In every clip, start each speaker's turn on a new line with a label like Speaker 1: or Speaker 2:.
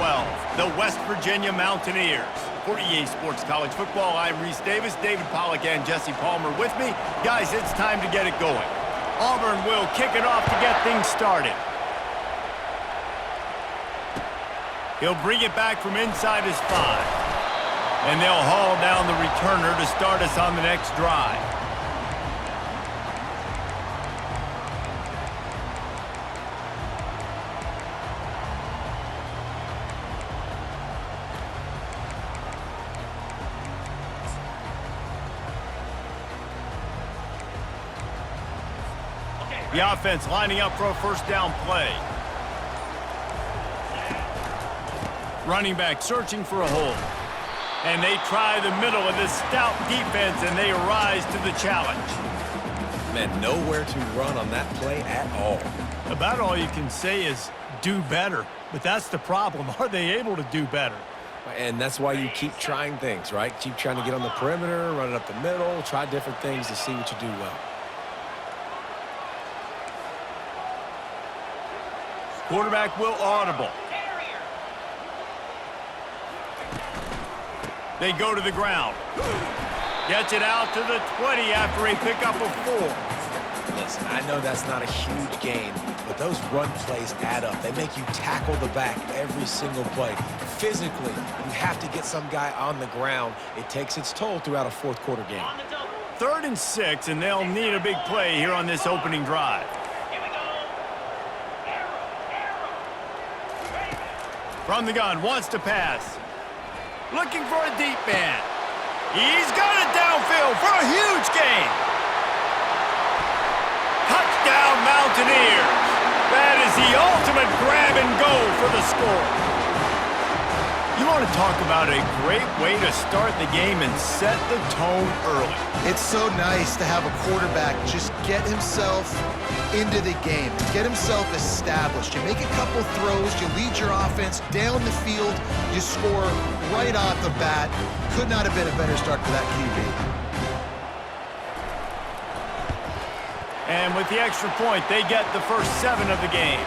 Speaker 1: 12, the West Virginia Mountaineers. For EA Sports College Football, I'm Reese Davis, David Pollack, and Jesse Palmer with me. Guys, it's time to get it going. Auburn will kick it off to get things started. He'll bring it back from inside his 5. And they'll haul down the returner to start us on the next drive. The offense lining up for a first down play. Running back searching for a hole. And they try the middle of this stout defense, and they rise to the challenge.
Speaker 2: Man, nowhere to run on that play at all.
Speaker 1: About all you can say is do better. But that's the problem. Are they able to do better?
Speaker 2: And that's why you keep trying things, right? Keep trying to get on the perimeter, run it up the middle, try different things to see what you do well.
Speaker 1: Quarterback will audible. They go to the ground. Gets it out to the 20 after a pickup of 4.
Speaker 2: Listen, I know that's not a huge gain, but those run plays add up. They make you tackle the back every single play. Physically, you have to get some guy on the ground. It takes its toll throughout a fourth quarter game.
Speaker 1: 3rd and 6, and they'll need a big play here on this opening drive. From the gun, wants to pass. Looking for a deep man. He's got it downfield for a huge gain. Touchdown, Mountaineers. That is the ultimate grab and go for the score. You want to talk about a great way to start the game and set the tone early.
Speaker 3: It's so nice to have a quarterback just get himself into the game, get himself established. You make a couple throws, you lead your offense down the field, you score right off the bat. Could not have been a better start for that QB.
Speaker 1: And with the extra point, they get the first 7 of the game.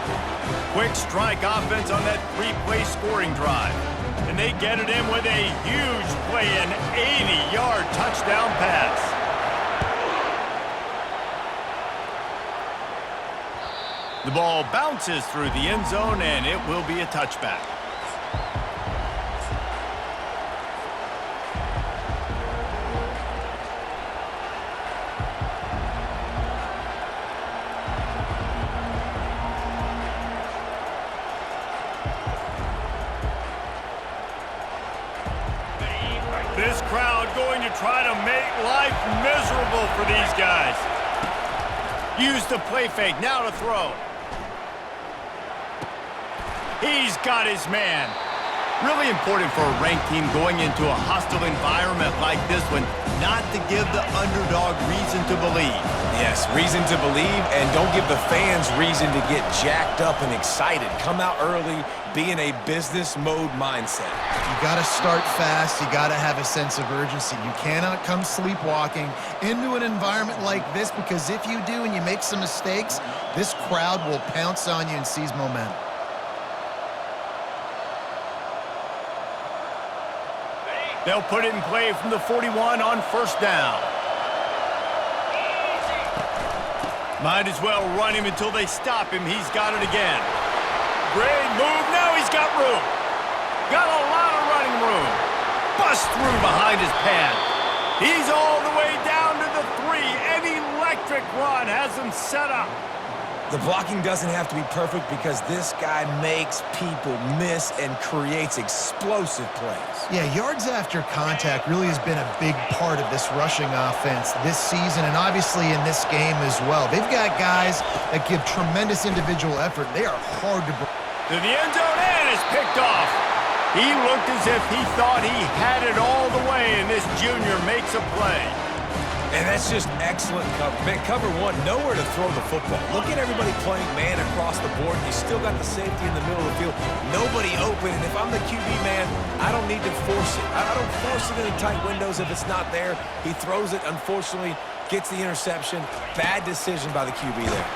Speaker 1: Quick strike offense on that 3-play scoring drive. And they get it in with a huge play, an 80-yard touchdown pass. The ball bounces through the end zone, and it will be a touchback. This crowd going to try to make life miserable for these guys. Use the play fake, now to throw. He's got his man. Really important for a ranked team going into a hostile environment like this one, not to give the underdog reason to believe.
Speaker 2: Yes, reason to believe, and don't give the fans reason to get jacked up and excited. Come out early, be in a business mode mindset.
Speaker 3: You got to start fast. You got to have a sense of urgency. You cannot come sleepwalking into an environment like this, because if you do and you make some mistakes, this crowd will pounce on you and seize momentum.
Speaker 1: They'll put it in play from the 41 on first down. Might as well run him until they stop him. He's got it again. Great move. Now he's got room. Got a lot of running room. Bust through behind his pad. He's all the way down to the 3. An electric run has him set up.
Speaker 2: The blocking doesn't have to be perfect, because this guy makes people miss and creates explosive plays.
Speaker 3: Yeah, yards after contact really has been a big part of this rushing offense this season, and obviously in this game as well. They've got guys that give tremendous individual effort. They are hard to break.
Speaker 1: To the end zone, and is picked off. He looked as if he thought he had it all the way, and this junior makes a play.
Speaker 2: And that's just excellent cover. Man, cover 1, nowhere to throw the football. Look at everybody playing man across the board. You still got the safety in the middle of the field. Nobody open. And if I'm the QB man, I don't need to force it. I don't force it in the tight windows if it's not there. He throws it, unfortunately, gets the interception. Bad decision by the QB there.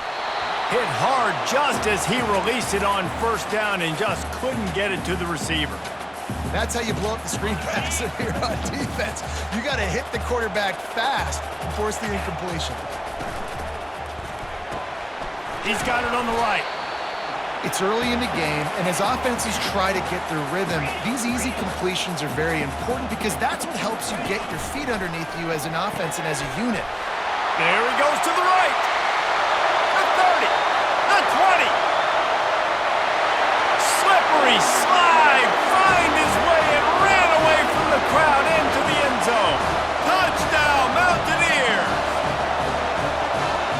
Speaker 1: Hit hard just as he released it on first down and just couldn't get it to the receiver.
Speaker 3: That's how you blow up the screen pass if you're on defense. You got to hit the quarterback fast and force the incompletion.
Speaker 1: He's got it on the right.
Speaker 3: It's early in the game, and as offenses try to get their rhythm, these easy completions are very important because that's what helps you get your feet underneath you as an offense and as a unit.
Speaker 1: There he goes to the right. The 30. The 20. Slippery slide. Find his way and ran away from the crowd into the end zone. Touchdown, Mountaineers.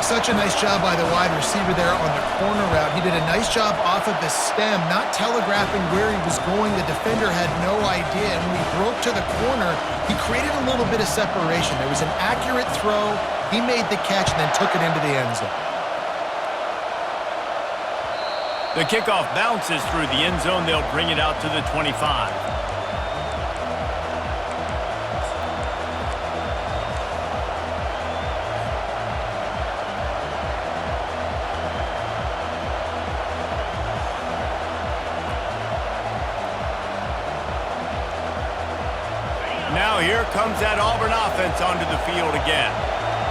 Speaker 3: Such a nice job by the wide receiver there on the corner route. He did a nice job off of the stem, not telegraphing where he was going. The defender had no idea, and when he broke to the corner, he created a little bit of separation. There was an accurate throw. He made the catch and then took it into the end zone.
Speaker 1: The kickoff bounces through the end zone. They'll bring it out to the 25. Now here comes that Auburn offense onto the field again.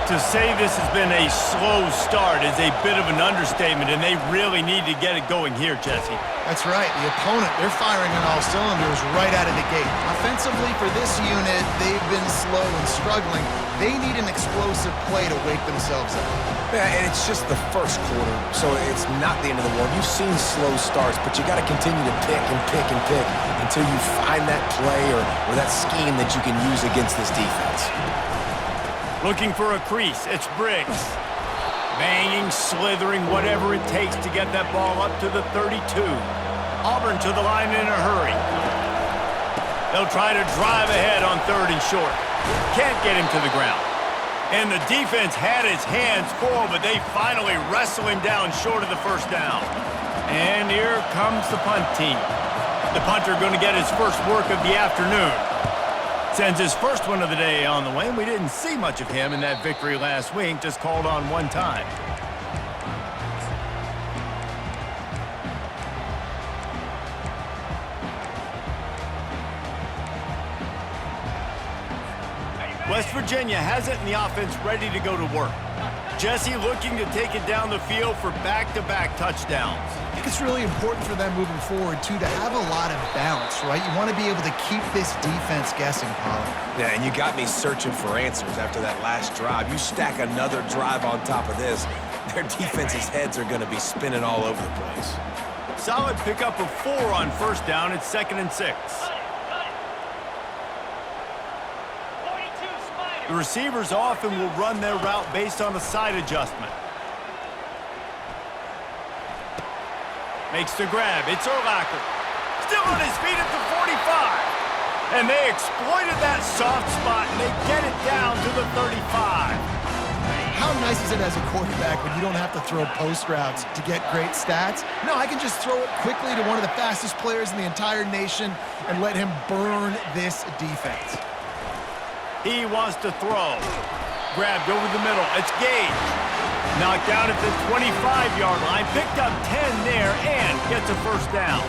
Speaker 1: To say this has been a slow start is a bit of an understatement, and they really need to get it going here, Jesse.
Speaker 3: That's right. The opponent, they're firing on all cylinders right out of the gate. Offensively for this unit, they've been slow and struggling. They need an explosive play to wake themselves up.
Speaker 2: Yeah, and it's just the first quarter, so it's not the end of the world. You've seen slow starts, but you got to continue to pick and pick and pick until you find that play or that scheme that you can use against this defense.
Speaker 1: Looking for a crease, it's Briggs. Banging, slithering, whatever it takes to get that ball up to the 32. Auburn to the line in a hurry. They'll try to drive ahead on 3rd and short. Can't get him to the ground. And the defense had his hands full, but they finally wrestle him down short of the first down. And here comes the punt team. The punter going to get his first work of the afternoon. Sends his first one of the day on the way, and we didn't see much of him in that victory last week, just called on one time. West Virginia has it, and the offense ready to go to work. Jesse looking to take it down the field for back-to-back touchdowns.
Speaker 3: I think it's really important for them moving forward, too, to have a lot of balance, right? You want to be able to keep this defense guessing, Pollard.
Speaker 2: Yeah, and you got me searching for answers after that last drive. You stack another drive on top of this, their defense's heads are going to be spinning all over the place.
Speaker 1: Solid pickup of 4 on first down. It's 2nd and 6. The receivers often will run their route based on a side adjustment. Makes the grab. It's Urlacher. Still on his feet at the 45. And they exploited that soft spot, and they get it down to the 35.
Speaker 3: How nice is it as a quarterback when you don't have to throw post routes to get great stats? No, I can just throw it quickly to one of the fastest players in the entire nation and let him burn this defense.
Speaker 1: He wants to throw. Grabbed over the middle. It's Gage. Knocked down at the 25-yard line. Picked up 10 there and gets a first down.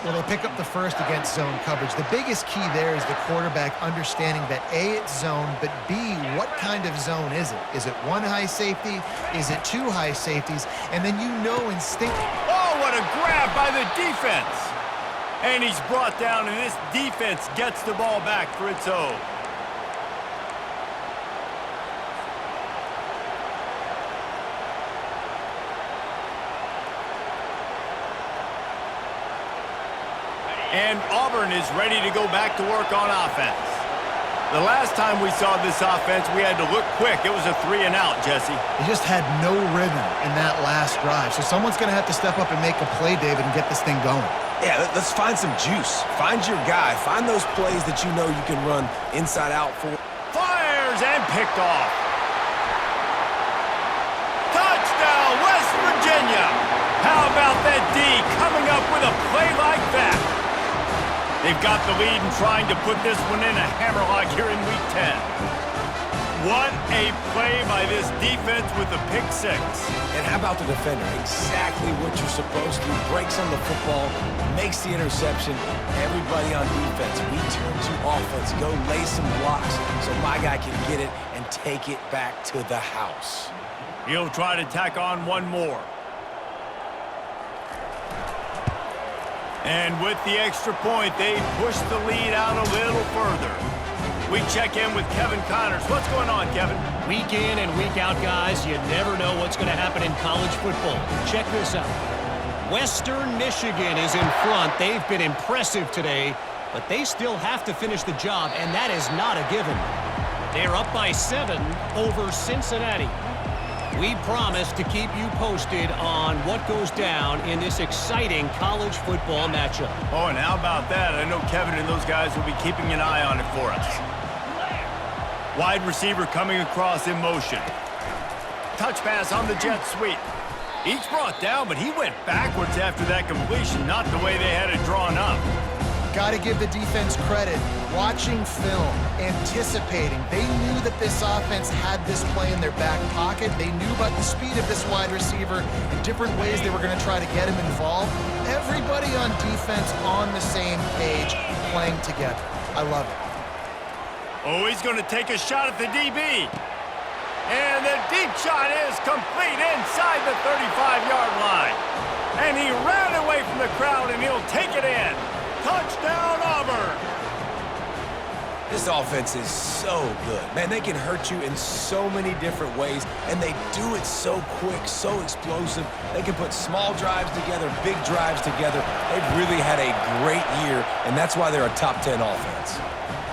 Speaker 3: Well, they pick up the first against zone coverage. The biggest key there is the quarterback understanding that A, it's zone, but B, what kind of zone is it? Is it 1 high safety? Is it 2 high safeties? And then you know instinctively.
Speaker 1: Oh, what a grab by the defense. And he's brought down, and this defense gets the ball back for its own. And Auburn is ready to go back to work on offense. The last time we saw this offense, we had to look quick. It was a 3 and out, Jesse.
Speaker 3: They just had no rhythm in that last drive. So someone's going to have to step up and make a play, David, and get this thing going.
Speaker 2: Yeah, let's find some juice. Find your guy. Find those plays that you know you can run inside out for.
Speaker 1: Fires and picked off. Touchdown, West Virginia. How about that D coming up with a play like that? They've got the lead and trying to put this one in a hammerlock here in Week 10. What a play by this defense with a pick six.
Speaker 2: And how about the defender? Exactly what you're supposed to. Breaks on the football, makes the interception. Everybody on defense, we turn to offense. Go lay some blocks so my guy can get it and take it back to the house.
Speaker 1: He'll try to tack on one more. And with the extra point, they push the lead out a little further. We check in with Kevin Connors. What's going on, Kevin?
Speaker 4: Week in and week out, guys, you never know what's going to happen in college football. Check this out. Western Michigan is in front. They've been impressive today, but they still have to finish the job, and that is not a given. They're up by 7 over Cincinnati. We promise to keep you posted on what goes down in this exciting college football matchup.
Speaker 1: Oh, and how about that? I know Kevin and those guys will be keeping an eye on it for us. Wide receiver coming across in motion. Touch pass on the jet sweep. He's brought down, but he went backwards after that completion, not the way they had it drawn up.
Speaker 3: Got to give the defense credit. Watching film, anticipating. They knew that this offense had this play in their back pocket. They knew about the speed of this wide receiver and different ways they were going to try to get him involved. Everybody on defense on the same page, playing together. I love it.
Speaker 1: Oh, he's going to take a shot at the DB. And the deep shot is complete inside the 35-yard line. And he ran away from the crowd, and he'll take it in. Touchdown, Auburn!
Speaker 2: This offense is so good. Man, they can hurt you in so many different ways, and they do it so quick, so explosive. They can put small drives together, big drives together. They've really had a great year, and that's why they're a top 10 offense.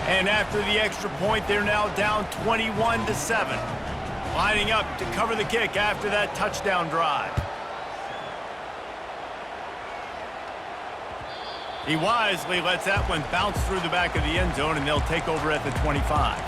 Speaker 1: And after the extra point, they're now down 21-7. Lining up to cover the kick after that touchdown drive. He wisely lets that one bounce through the back of the end zone, and they'll take over at the 25.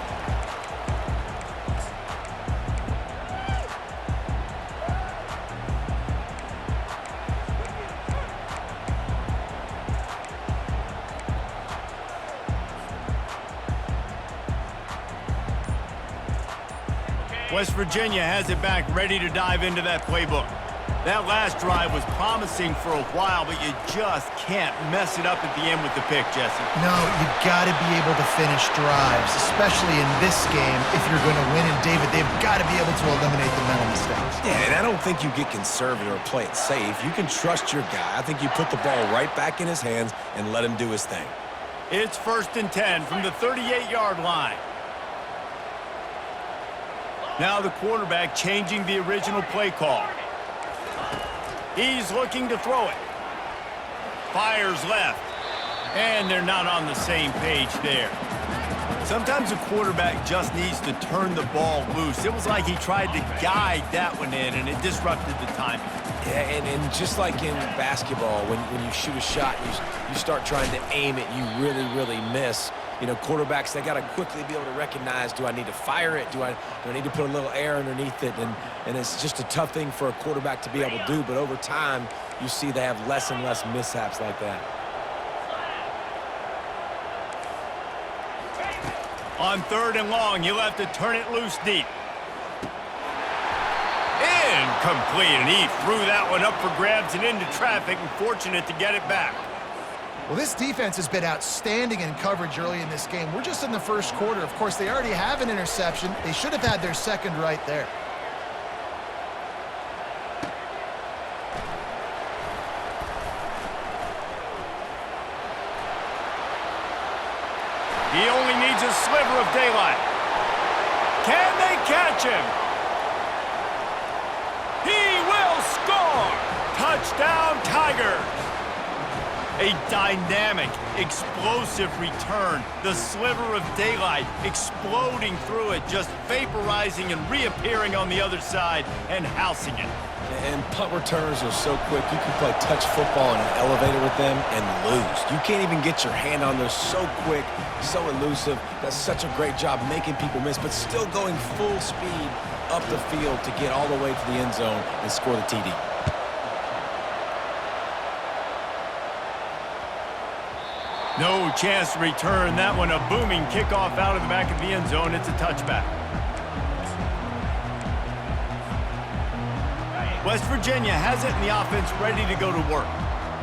Speaker 1: West Virginia has it back, ready to dive into that playbook. That last drive was promising for a while, but you just can't mess it up at the end with the pick, Jesse.
Speaker 3: No, you got to be able to finish drives, especially in this game. If you're going to win, and David, they've got to be able to eliminate the mental mistakes.
Speaker 2: Yeah, and I don't think you get conservative or play it safe. You can trust your guy. I think you put the ball right back in his hands and let him do his thing.
Speaker 1: It's 1st and 10 from the 38-yard line. Now the quarterback changing the original play call. He's looking to throw it. Fires left. And they're not on the same page there. Sometimes a quarterback just needs to turn the ball loose. It was like he tried to guide that one in, and it disrupted the timing.
Speaker 2: Yeah, and just like in basketball, when you shoot a shot, you start trying to aim it, you really miss. You know, quarterbacks, they got to quickly be able to recognize, do I need to fire it? Do I need to put a little air underneath it? And it's just a tough thing for a quarterback to be able to do. But over time, you see they have less and less mishaps like that.
Speaker 1: On 3rd and long, you'll have to turn it loose deep. Incomplete, and he threw that one up for grabs and into traffic, and fortunate to get it back.
Speaker 3: Well, this defense has been outstanding in coverage early in this game. We're just in the first quarter. Of course, they already have an interception. They should have had their second right there.
Speaker 1: He only needs a sliver of daylight. Can they catch him? He will score! Touchdown, Tigers! A dynamic, explosive return. The sliver of daylight exploding through it, just vaporizing and reappearing on the other side and housing it.
Speaker 2: And punt returners are so quick. You can play touch football in an elevator with them and lose. You can't even get your hand on those. So quick, so elusive. Does such a great job making people miss, but still going full speed up the field to get all the way to the end zone and score the TD.
Speaker 1: No chance to return that one. A booming kickoff out of the back of the end zone. It's a touchback. West Virginia has it and the offense ready to go to work.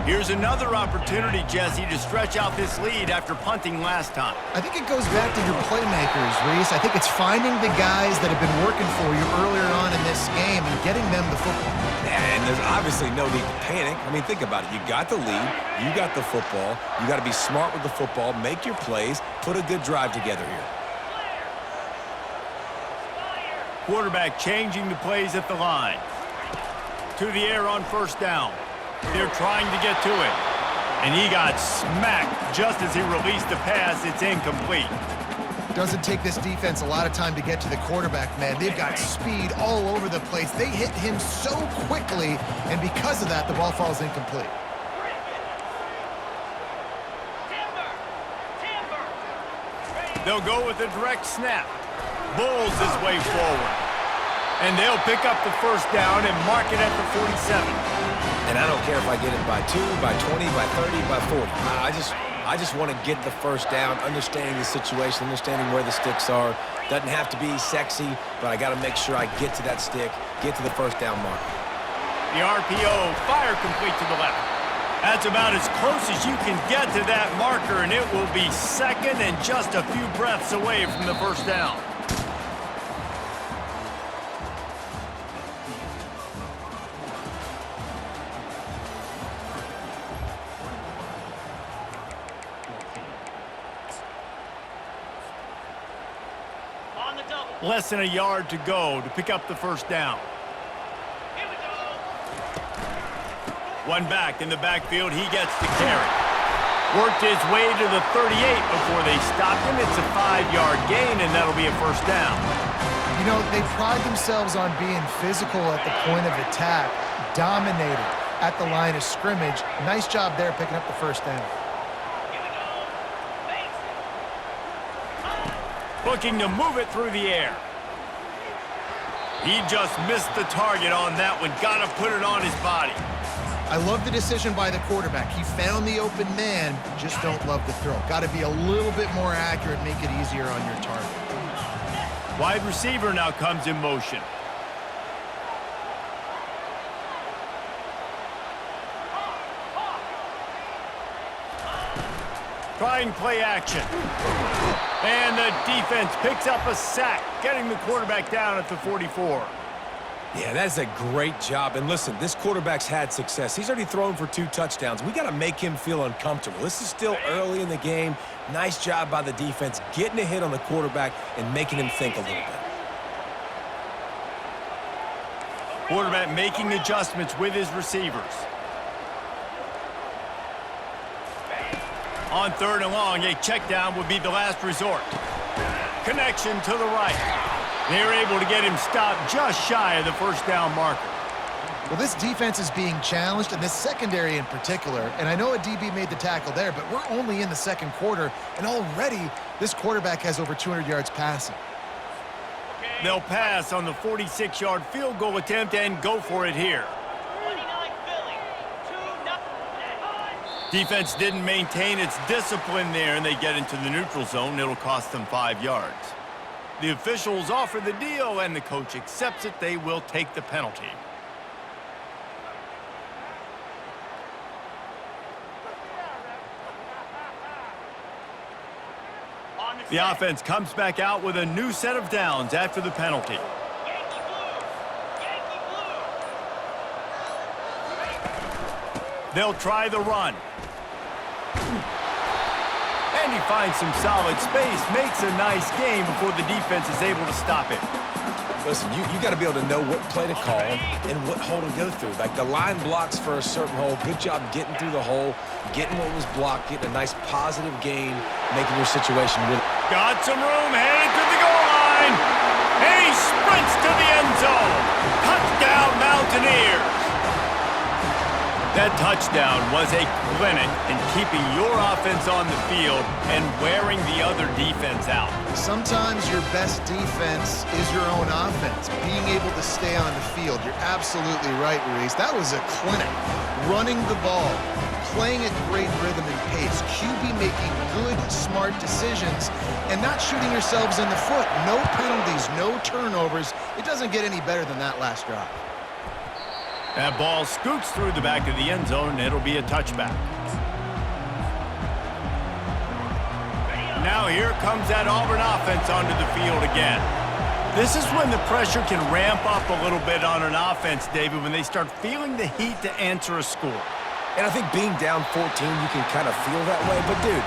Speaker 1: Here's another opportunity, Jesse, to stretch out this lead after punting last time.
Speaker 3: I think it goes back to your playmakers, Reese. I think it's finding the guys that have been working for you earlier on in this game and getting them the football.
Speaker 2: And there's obviously no need to panic. I mean, think about it. You got the lead. You got the football. You got to be smart with the football, make your plays, put a good drive together here.
Speaker 1: Quarterback changing the plays at the line. To the air on first down. They're trying to get to it. And he got smacked just as he released the pass. It's incomplete.
Speaker 3: Doesn't take this defense a lot of time to get to the quarterback, man. They've got speed all over the place. They hit him so quickly, and because of that, the ball falls incomplete.
Speaker 1: They'll go with a direct snap. Bulls his way forward. And they'll pick up the first down and mark it at the 47.
Speaker 2: And I don't care if I get it by 2, by 20, by 30, by 40. I just want to get the first down, understanding the situation, understanding where the sticks are. Doesn't have to be sexy, but I got to make sure I get to that stick, get to the first down mark.
Speaker 1: The RPO, fire complete to the left. That's about as close as you can get to that marker, and it will be second and just a few breaths away from the first down. Less than a yard to go to pick up the first down. One back in the backfield. He gets the carry. Worked his way to the 38 before they stopped him. It's a 5-yard gain, and that'll be a first down.
Speaker 3: You know, they pride themselves on being physical at the point of attack, dominating at the line of scrimmage. Nice job there picking up the first down.
Speaker 1: Looking to move it through the air. He just missed the target on that one. Got to put it on his body.
Speaker 3: I love the decision by the quarterback. He found the open man, just don't love the throw. Got to be a little bit more accurate, make it easier on your target.
Speaker 1: Wide receiver now comes in motion. Trying play action. And the defense picks up a sack, getting the quarterback down at the 44.
Speaker 2: Yeah, that's a great job. And listen, this quarterback's had success. He's already thrown for 2 touchdowns. We got to make him feel uncomfortable. This is still early in the game. Nice job by the defense, getting a hit on the quarterback and making him think a little bit.
Speaker 1: Quarterback making adjustments with his receivers. On 3rd and long, a check down would be the last resort. Connection to the right. They're able to get him stopped just shy of the first down marker.
Speaker 3: Well, this defense is being challenged, and this secondary in particular. And I know a DB made the tackle there, but we're only in the second quarter, and already this quarterback has over 200 yards passing.
Speaker 1: They'll pass on the 46-yard field goal attempt and go for it here. Defense didn't maintain its discipline there, and they get into the neutral zone. It'll cost them 5 yards. The officials offer the deal, and the coach accepts it. They will take the penalty. The offense comes back out with a new set of downs after the penalty. They'll try the run. And he finds some solid space, makes a nice game before the defense is able to stop it.
Speaker 2: Listen, you got to be able to know what play to call and what hole to go through. Like the line blocks for a certain hole. Good job getting through the hole, getting what was blocked, getting a nice positive gain, making your situation really.
Speaker 1: Got some room, headed to the goal line. And he sprints to the end zone. Touchdown, Mountaineers. That touchdown was a clinic in keeping your offense on the field and wearing the other defense out.
Speaker 3: Sometimes your best defense is your own offense, being able to stay on the field. You're absolutely right, Ruiz. That was a clinic. Running the ball, playing at great rhythm and pace, QB making good, smart decisions, and not shooting yourselves in the foot. No penalties, no turnovers. It doesn't get any better than that last drive.
Speaker 1: That ball scoots through the back of the end zone, and it'll be a touchback. Now here comes that Auburn offense onto the field again. This is when the pressure can ramp up a little bit on an offense, David, when they start feeling the heat to answer a score.
Speaker 2: And I think being down 14, you can kind of feel that way. But, dude,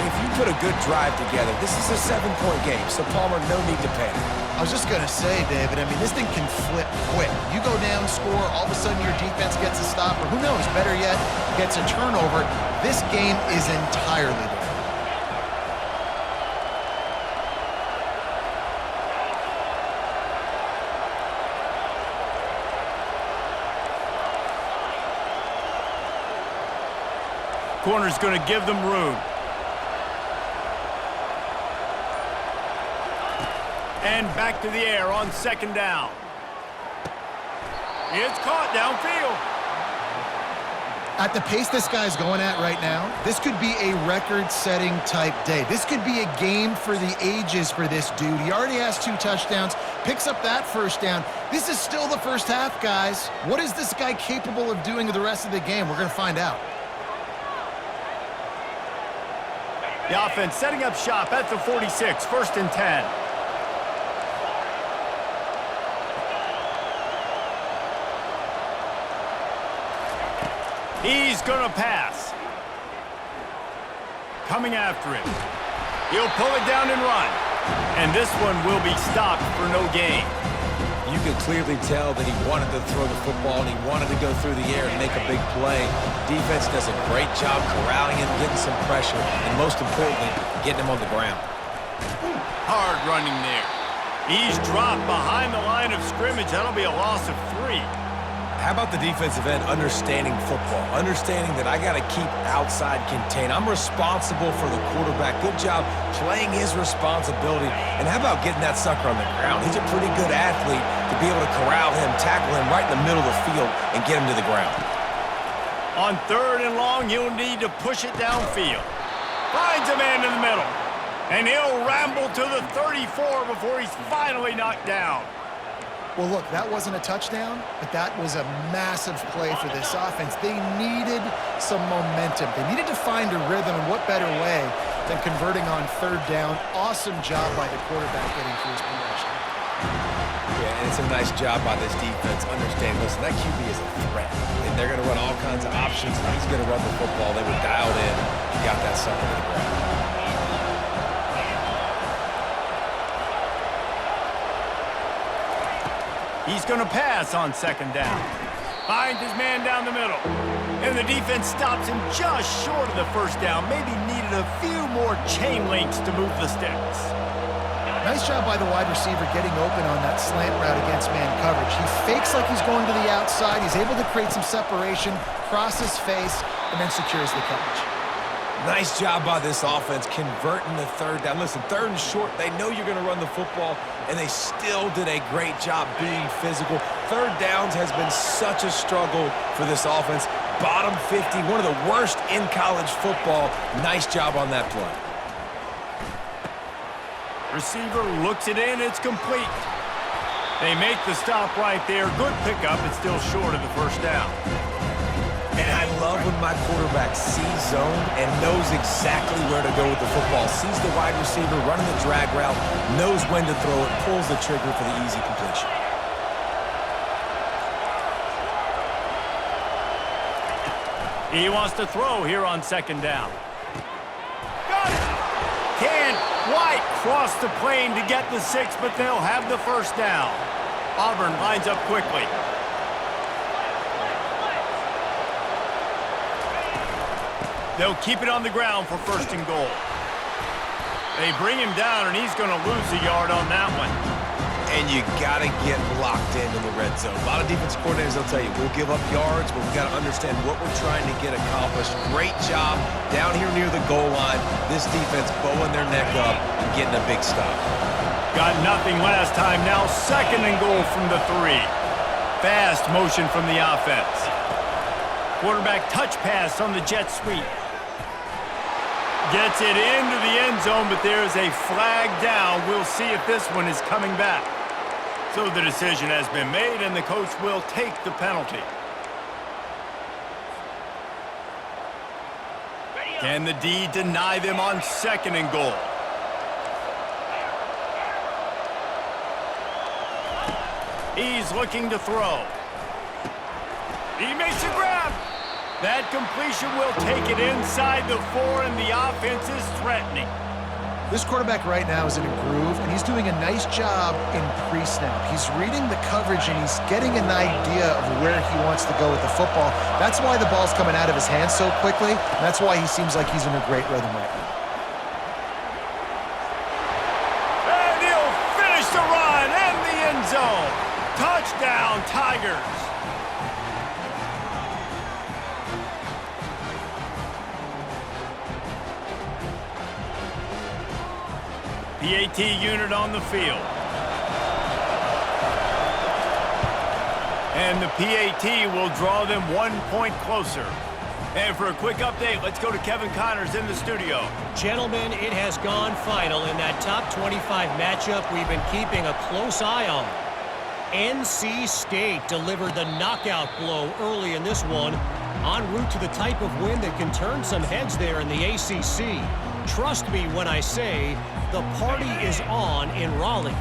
Speaker 2: if you put a good drive together, this is a 7-point game. So, Palmer, no need to panic.
Speaker 3: I was just going to say, David, I mean, this thing can flip quick. You go down, score, all of a sudden your defense gets a stop, or who knows, better yet, gets a turnover. This game is entirely different.
Speaker 1: Corner's going to give them room. And back to the air on second down. It's caught downfield.
Speaker 3: At the pace this guy's going at right now, this could be a record-setting type day. This could be a game for the ages for this dude. He already has 2 touchdowns, picks up that first down. This is still the first half, guys. What is this guy capable of doing the rest of the game? We're going to find out.
Speaker 1: The offense setting up shop at the 46, 1st and 10. He's going to pass. Coming after him. He'll pull it down and run. And this one will be stopped for no gain.
Speaker 2: You could clearly tell that he wanted to throw the football and he wanted to go through the air and make a big play. Defense does a great job corralling him, getting some pressure, and most importantly, getting him on the ground.
Speaker 1: Hard running there. He's dropped behind the line of scrimmage. That'll be a loss of 3.
Speaker 2: How about the defensive end understanding football, understanding that I got to keep outside contained. I'm responsible for the quarterback. Good job playing his responsibility. And how about getting that sucker on the ground? He's a pretty good athlete to be able to corral him, tackle him right in the middle of the field, and get him to the ground.
Speaker 1: On 3rd and long, he'll need to push it downfield. Finds a man in the middle. And he'll ramble to the 34 before he's finally knocked down.
Speaker 3: Well, look, that wasn't a touchdown, but that was a massive play for this offense. They needed some momentum. They needed to find a rhythm, and what better way than converting on 3rd down. Awesome job by the quarterback getting through his progression.
Speaker 2: Yeah, and it's a nice job by this defense. Understand, listen, that QB is a threat, and they're going to run all kinds of options. He's going to run the football. They were dialed in. He got that sucker to the ground.
Speaker 1: He's going to pass on 2nd down. Finds his man down the middle. And the defense stops him just short of the 1st down. Maybe needed a few more chain links to move the sticks.
Speaker 3: Nice job by the wide receiver getting open on that slant route against man coverage. He fakes like he's going to the outside. He's able to create some separation, cross his face, and then secures the coverage.
Speaker 2: Nice job by this offense converting the 3rd down. Listen, 3rd and short, they know you're going to run the football, and they still did a great job being physical. 3rd downs has been such a struggle for this offense. Bottom 50, one of the worst in college football. Nice job on that play. Receiver
Speaker 1: looks it in, it's complete. They make the stop right there. Good pickup, it's still short of the 1st down.
Speaker 2: And I love when my quarterback sees zone and knows exactly where to go with the football. Sees the wide receiver running the drag route, knows when to throw it, pulls the trigger for the easy completion.
Speaker 1: He wants to throw here on 2nd down. Got it! Can't quite cross the plane to get the 6, but they'll have the 1st down. Auburn lines up quickly. They'll keep it on the ground for 1st and goal. They bring him down, and he's going to lose a yard on that one.
Speaker 2: And you got to get locked in the red zone. A lot of defense coordinators will tell you, we'll give up yards, but we've got to understand what we're trying to get accomplished. Great job down here near the goal line. This defense bowing their neck up and getting a big stop.
Speaker 1: Got nothing last time. Now 2nd and goal from the 3. Fast motion from the offense. Quarterback touch pass on the jet sweep. Gets it into the end zone, but there's a flag down. We'll see if this one is coming back. So the decision has been made, and the coach will take the penalty. Can the D deny them on 2nd and goal? He's looking to throw. He makes a grab. That completion will take it inside the 4, and the offense is threatening.
Speaker 3: This quarterback right now is in a groove, and he's doing a nice job in pre-snap. He's reading the coverage, and he's getting an idea of where he wants to go with the football. That's why the ball's coming out of his hands so quickly, and that's why he seems like he's in a great rhythm right now.
Speaker 1: And he'll finish the run in the end zone. Touchdown, Tigers. PAT unit on the field. And the PAT will draw them 1 point closer. And for a quick update, let's go to Kevin Connors in the studio.
Speaker 4: Gentlemen, it has gone final in that top 25 matchup we've been keeping a close eye on. NC State delivered the knockout blow early in this one, en route to the type of win that can turn some heads there in the ACC. Trust me when I say the party is on in Raleigh.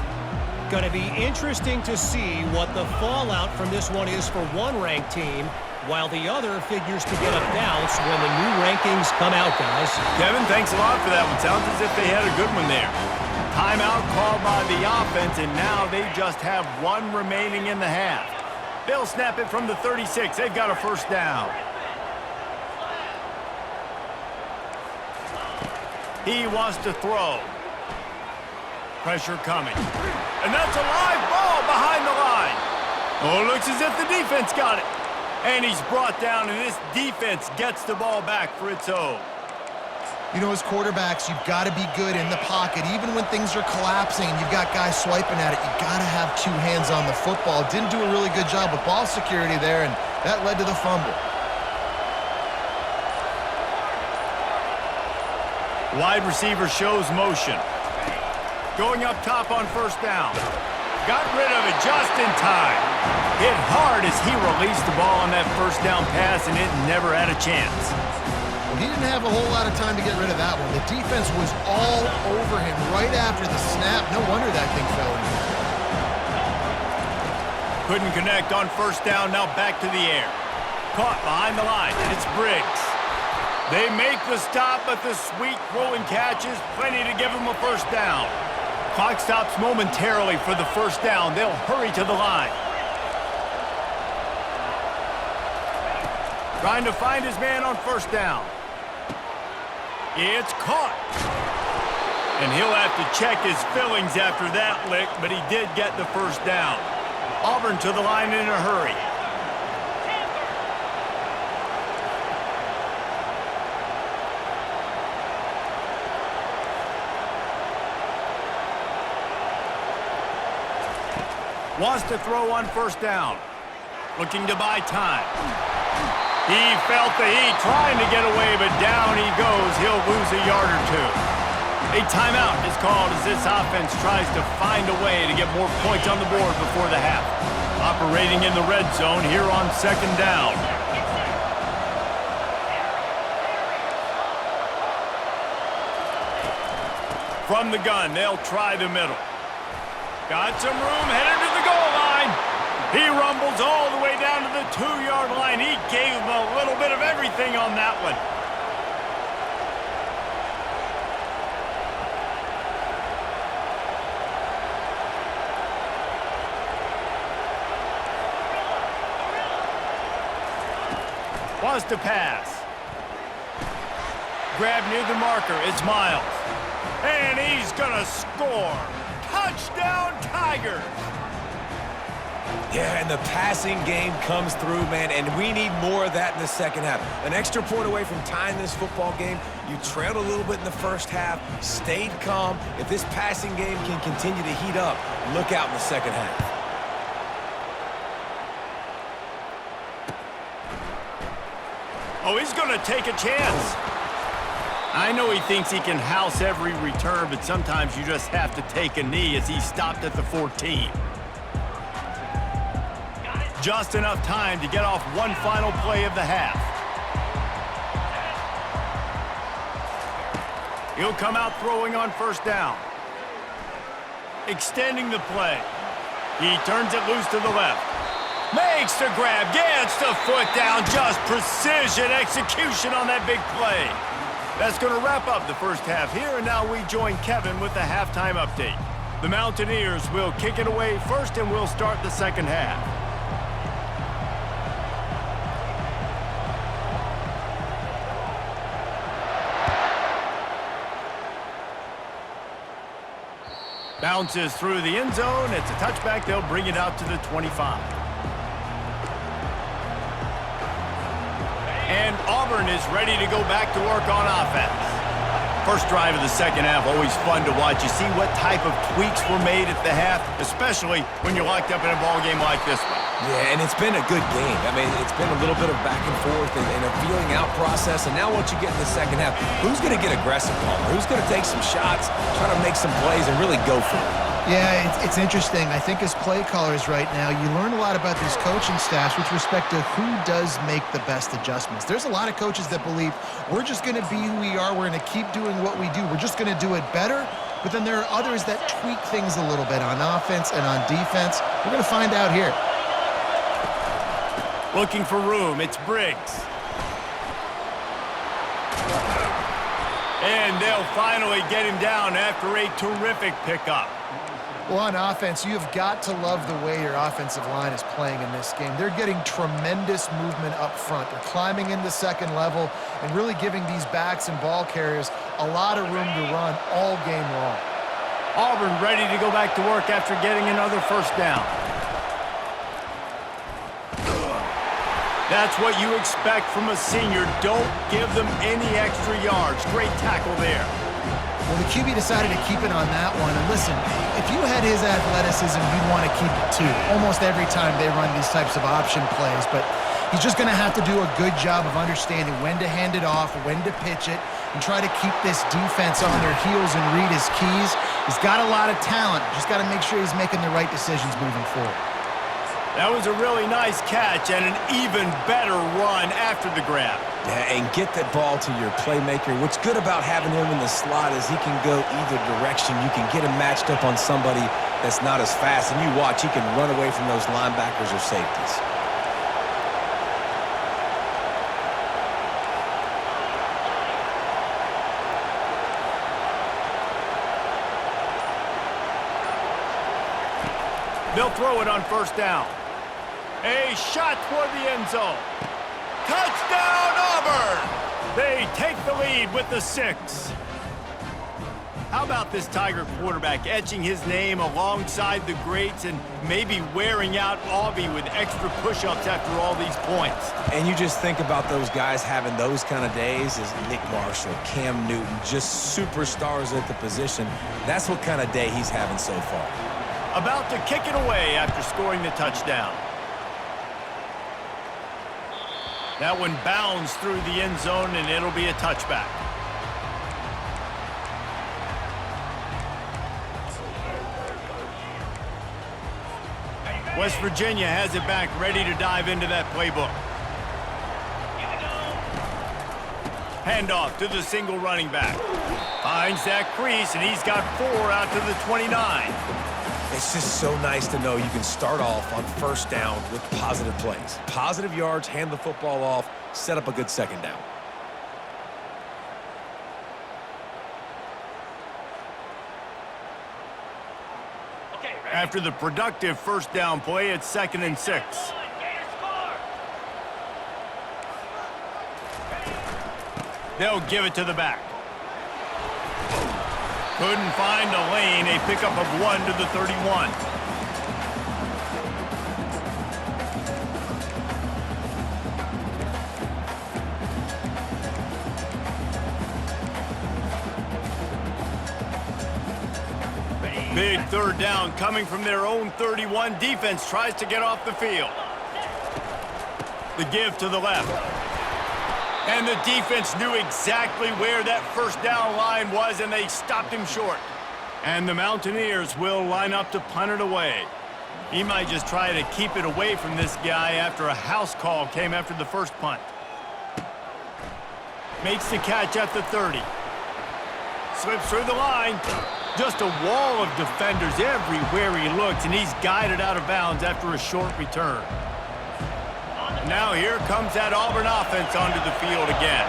Speaker 4: Going to be interesting to see what the fallout from this one is for one ranked team, while the other figures to get a bounce when the new rankings come out, guys.
Speaker 1: Kevin, thanks a lot for that one. Sounds as if they had a good one there. Timeout called by the offense, and now they just have 1 remaining in the half. They'll snap it from the 36. They've got a first down. He wants to throw. Pressure coming. And that's a live ball behind the line. Oh, it looks as if the defense got it. And he's brought down, and this defense gets the ball back for its own.
Speaker 3: You know, as quarterbacks, you've got to be good in the pocket. Even when things are collapsing and you've got guys swiping at it, you've got to have 2 hands on the football. Didn't do a really good job with ball security there, and that led to the fumble.
Speaker 1: Wide receiver shows motion. Going up top on first down. Got rid of it just in time. Hit hard as he released the ball on that first down pass, and it never had a chance.
Speaker 3: Well, he didn't have a whole lot of time to get rid of that one. The defense was all over him right after the snap. No wonder that thing fell in.
Speaker 1: Couldn't connect on first down, now back to the air. Caught behind the line, and it's Briggs. They make the stop, but the sweet throw and catch is plenty to give them a first down. Clock stops momentarily for the first down. They'll hurry to the line. Trying to find his man on first down. It's caught. And he'll have to check his fillings after that lick, but he did get the first down. Auburn to the line in a hurry. Wants to throw on first down. Looking to buy time. He felt the heat trying to get away, but down he goes. He'll lose a yard or 2. A timeout is called as this offense tries to find a way to get more points on the board before the half. Operating in the red zone here on second down. From the gun, they'll try the middle. Got some room, headed to the goal line. He rumbles all the way down to the 2-yard line. He gave him a little bit of everything on that one. Wants to pass. Grab near the marker. It's Miles. And he's going to score. Touchdown, Tigers!
Speaker 2: Yeah, and the passing game comes through, man, and we need more of that in the second half. An extra point away from tying this football game. You trailed a little bit in the first half, stayed calm. If this passing game can continue to heat up, look out in the second half.
Speaker 1: Oh, he's going to take a chance. I know he thinks he can house every return, but sometimes you just have to take a knee as he stopped at the 14. Just enough time to get off one final play of the half. He'll come out throwing on first down. Extending the play. He turns it loose to the left. Makes the grab, gets the foot down, just precision execution on that big play. That's going to wrap up the first half here, and now we join Kevin with the halftime update. The Mountaineers will kick it away first, and we'll start the second half. Bounces through the end zone. It's a touchback. They'll bring it out to the 25. And Auburn is ready to go back to work on offense. First drive of the second half, always fun to watch. You see what type of tweaks were made at the half, especially when you're locked up in a ball game like this one.
Speaker 2: Yeah, and it's been a good game. I mean, it's been a little bit of back and forth and a feeling out process. And now once you get in the second half, who's going to get aggressive, Palmer? Who's going to take some shots, try to make some plays, and really go for it?
Speaker 3: Yeah, it's interesting. I think as play callers right now, you learn a lot about these coaching staffs with respect to who does make the best adjustments. There's a lot of coaches that believe we're just going to be who we are. We're going to keep doing what we do. We're just going to do it better. But then there are others that tweak things a little bit on offense and on defense. We're going to find out here.
Speaker 1: Looking for room. It's Briggs. And they'll finally get him down after a terrific pickup.
Speaker 3: Well, on offense, you've got to love the way your offensive line is playing in this game. They're getting tremendous movement up front. They're climbing into second level and really giving these backs and ball carriers a lot of room to run all game long.
Speaker 1: Auburn ready to go back to work after getting another first down. That's what you expect from a senior. Don't give them any extra yards. Great tackle there.
Speaker 3: Well, the QB decided to keep it on that one. And listen, if you had his athleticism, you'd want to keep it too. Almost every time they run these types of option plays. But he's just going to have to do a good job of understanding when to hand it off, when to pitch it, and try to keep this defense on their heels and read his keys. He's got a lot of talent. Just got to make sure he's making the right decisions moving forward.
Speaker 1: That was a really nice catch and an even better run after the grab.
Speaker 2: Yeah, and get that ball to your playmaker. What's good about having him in the slot is he can go either direction. You can get him matched up on somebody that's not as fast, and you watch, he can run away from those linebackers or safeties.
Speaker 1: They'll throw it on first down. A shot toward the end zone. Touchdown, Auburn! They take the lead with the 6. How about this Tiger quarterback etching his name alongside the greats and maybe wearing out Aubie with extra push-ups after all these points?
Speaker 2: And you just think about those guys having those kind of days as Nick Marshall, Cam Newton, just superstars at the position. That's what kind of day he's having so far.
Speaker 1: About to kick it away after scoring the touchdown. That one bounds through the end zone, and it'll be a touchback. West Virginia has it back, ready to dive into that playbook. Handoff to the single running back. Finds that crease, and he's got 4 out to the 29.
Speaker 2: It's just so nice to know you can start off on first down with positive plays. Positive yards, hand the football off, set up a good second down.
Speaker 1: After the productive first down play, it's 2nd and 6. They'll give it to the back. Couldn't find a lane. A pickup of 1 to the 31. Big third down coming from their own 31. Defense tries to get off the field. The give to the left. And the defense knew exactly where that first down line was, and they stopped him short. And the Mountaineers will line up to punt it away. He might just try to keep it away from this guy after a house call came after the first punt. Makes the catch at the 30. Slips through the line. Just a wall of defenders everywhere he looks, and he's guided out of bounds after a short return. Now here comes that Auburn offense onto the field again.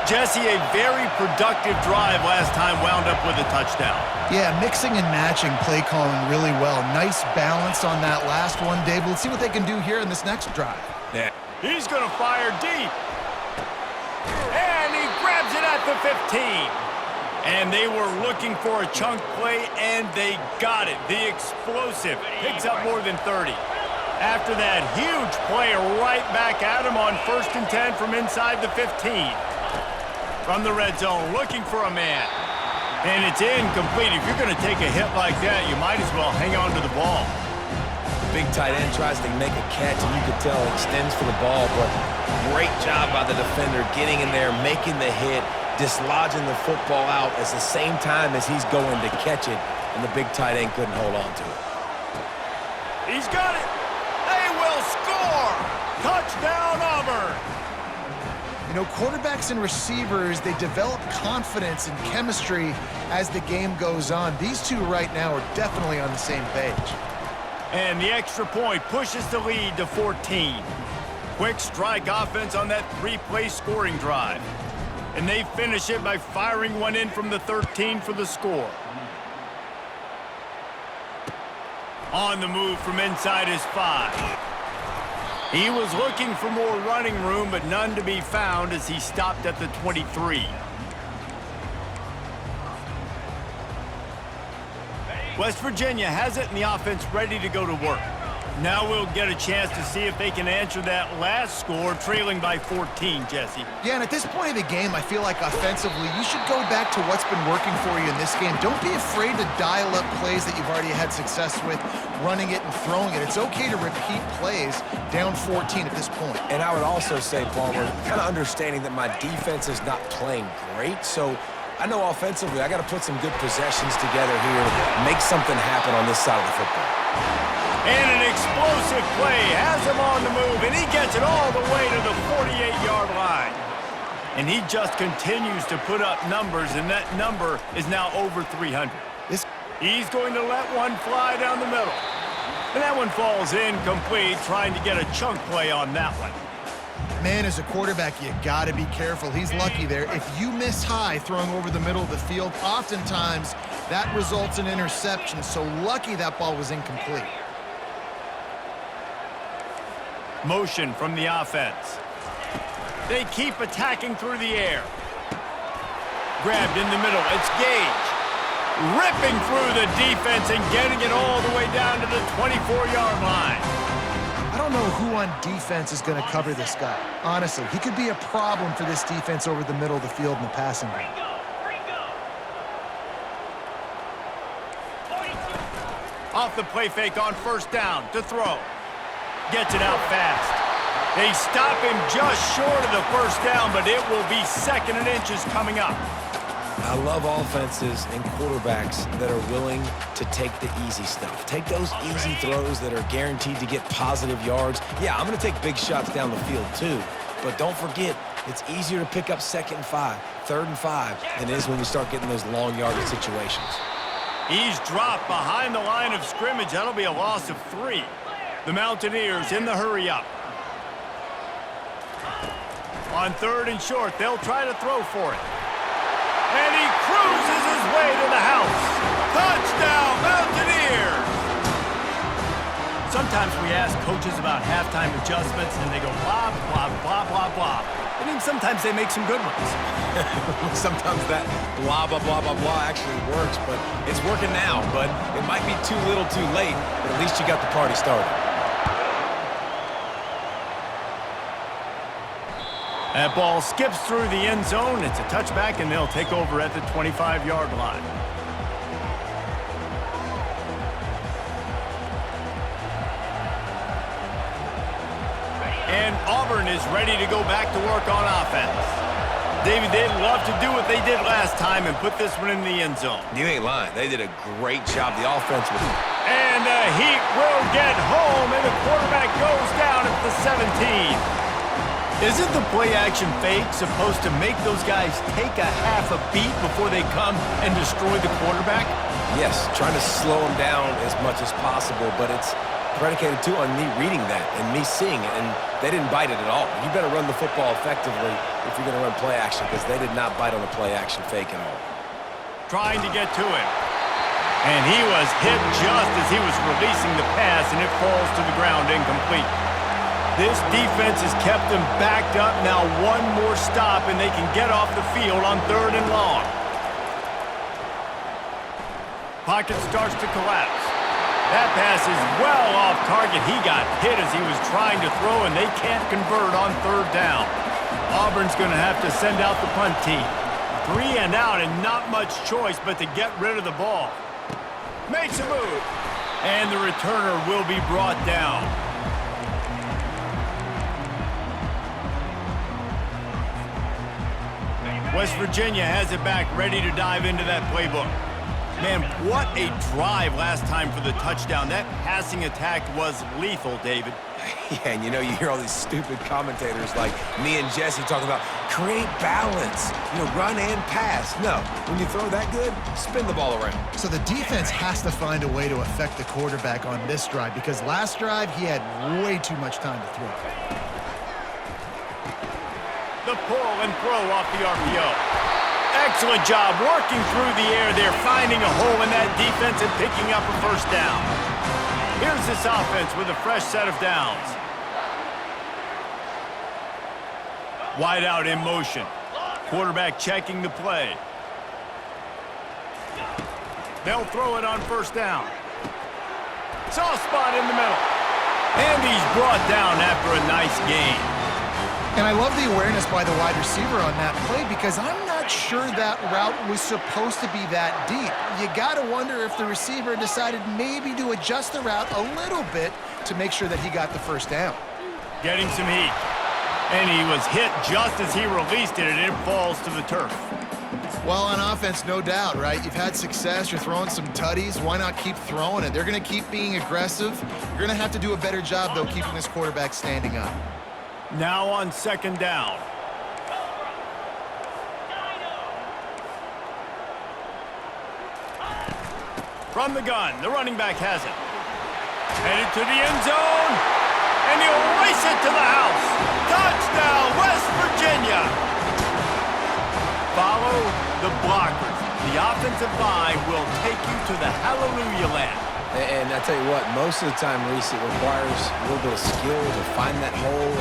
Speaker 1: Jesse, a very productive drive last time wound up with a touchdown.
Speaker 3: Yeah, mixing and matching play calling really well. Nice balance on that last one, Dave. Let's see what they can do here in this next drive.
Speaker 2: Yeah.
Speaker 1: He's going to fire deep. And he grabs it at the 15. And they were looking for a chunk play, and they got it. The explosive picks up more than 30. After that huge play, right back at him on 1st and 10 from inside the 15. From the red zone, looking for a man. And it's incomplete. If you're going to take a hit like that, you might as well hang on to the ball.
Speaker 2: Big tight end tries to make a catch, and you can tell extends for the ball, but great job by the defender getting in there, making the hit, dislodging the football out at the same time as he's going to catch it, and the big tight end couldn't hold on to it.
Speaker 1: He's got it. They will score. Touchdown, Auburn.
Speaker 3: You know, quarterbacks and receivers, they develop confidence and chemistry as the game goes on. These two right now are definitely on the same page.
Speaker 1: And the extra point pushes the lead to 14. Quick strike offense on that 3-play scoring drive. And they finish it by firing one in from the 13 for the score. On the move from inside his 5. He was looking for more running room, but none to be found as he stopped at the 23. West Virginia has it, and the offense ready to go to work. Now we'll get a chance to see if they can answer that last score, trailing by 14, Jesse.
Speaker 3: Yeah, and at this point of the game, I feel like offensively, you should go back to what's been working for you in this game. Don't be afraid to dial up plays that you've already had success with, running it and throwing it. It's okay to repeat plays down 14 at this point.
Speaker 2: And I would also say, Palmer, kind of understanding that my defense is not playing great, so I know offensively I got to put some good possessions together here, make something happen on this side of the football.
Speaker 1: And an explosive play has him on the move, and he gets it all the way to the 48-yard line. And he just continues to put up numbers, and that number is now over 300. He's going to let one fly down the middle. And that one falls incomplete, trying to get a chunk play on that one.
Speaker 3: Man, as a quarterback, you got to be careful. He's lucky there. If you miss high throwing over the middle of the field, oftentimes that results in interception. So lucky that ball was incomplete.
Speaker 1: Motion from the offense. They keep attacking through the air. Grabbed in the middle. It's Gage. Ripping through the defense and getting it all the way down to the 24-yard line.
Speaker 3: I don't know who on defense is going to cover this guy. Honestly, he could be a problem for this defense over the middle of the field in the passing game.
Speaker 1: Off the play fake on 1st down to throw. Gets it out fast. They stop him just short of the 1st down, but it will be 2nd and inches coming up.
Speaker 2: I love offenses and quarterbacks that are willing to take the easy stuff. Take those easy throws that are guaranteed to get positive yards. Yeah, I'm going to take big shots down the field too, but don't forget, it's easier to pick up 2nd and 5, 3rd and 5 than it is when we start getting those long yardage situations.
Speaker 1: He's dropped behind the line of scrimmage. That'll be a loss of 3. The Mountaineers in the hurry-up. On 3rd and short, they'll try to throw for it. And he cruises his way to the house. Touchdown, Mountaineers! Sometimes we ask coaches about halftime adjustments, and they go blah, blah, blah, blah, blah. I mean, sometimes they make some good ones.
Speaker 2: Sometimes that blah, blah, blah, blah, blah actually works, but it's working now. But it might be too little too late, but at least you got the party started.
Speaker 1: That ball skips through the end zone. It's a touchback, and they'll take over at the 25-yard line. And Auburn is ready to go back to work on offense. David, they'd love to do what they did last time and put this one in the end zone.
Speaker 2: You ain't lying. They did a great job. The offense was...
Speaker 1: And the Heat will get home, and the quarterback goes down at the 17. Isn't the play-action fake supposed to make those guys take a half a beat before they come and destroy the quarterback?
Speaker 2: Yes, trying to slow him down as much as possible, but it's predicated, too, on me reading that and me seeing it, and they didn't bite it at all. You better run the football effectively if you're going to run play-action, because they did not bite on the play-action fake at all.
Speaker 1: Trying to get to him. And he was hit just as he was releasing the pass, and it falls to the ground incomplete. This defense has kept them backed up. Now one more stop, and they can get off the field on 3rd and long. Pocket starts to collapse. That pass is well off target. He got hit as he was trying to throw, and they can't convert on 3rd down. Auburn's going to have to send out the punt team. 3 and out, and not much choice but to get rid of the ball. Makes a move, and the returner will be brought down. West Virginia has it back, ready to dive into that playbook. Man, what a drive last time for the touchdown. That passing attack was lethal, David.
Speaker 2: Yeah, and you know, you hear all these stupid commentators like me and Jesse talking about create balance, run and pass. No, when you throw that good, spin the ball around.
Speaker 3: So the defense has to find a way to affect the quarterback on this drive, because last drive he had way too much time to throw.
Speaker 1: The pull and throw off the RPO. Excellent job working through the air there, finding a hole in that defense and picking up a 1st down. Here's this offense with a fresh set of downs. Wide out in motion. Quarterback checking the play. They'll throw it on 1st down. Soft spot in the middle. And he's brought down after a nice gain.
Speaker 3: And I love the awareness by the wide receiver on that play, because I'm not sure that route was supposed to be that deep. You got to wonder if the receiver decided maybe to adjust the route a little bit to make sure that he got the 1st down.
Speaker 1: Getting some heat. And he was hit just as he released it, and it falls to the turf.
Speaker 3: Well, on offense, no doubt, right? You've had success. You're throwing some tutties. Why not keep throwing it? They're going to keep being aggressive. You're going to have to do a better job, though, keeping this quarterback standing up.
Speaker 1: Now on 2nd down. From the gun, the running back has it. Headed to the end zone, and he'll race it to the house. Touchdown, West Virginia. Follow the blockers. The offensive line will take you to the hallelujah land.
Speaker 2: And I tell you what, most of the time, Reese, it requires a little bit of skill to find that hole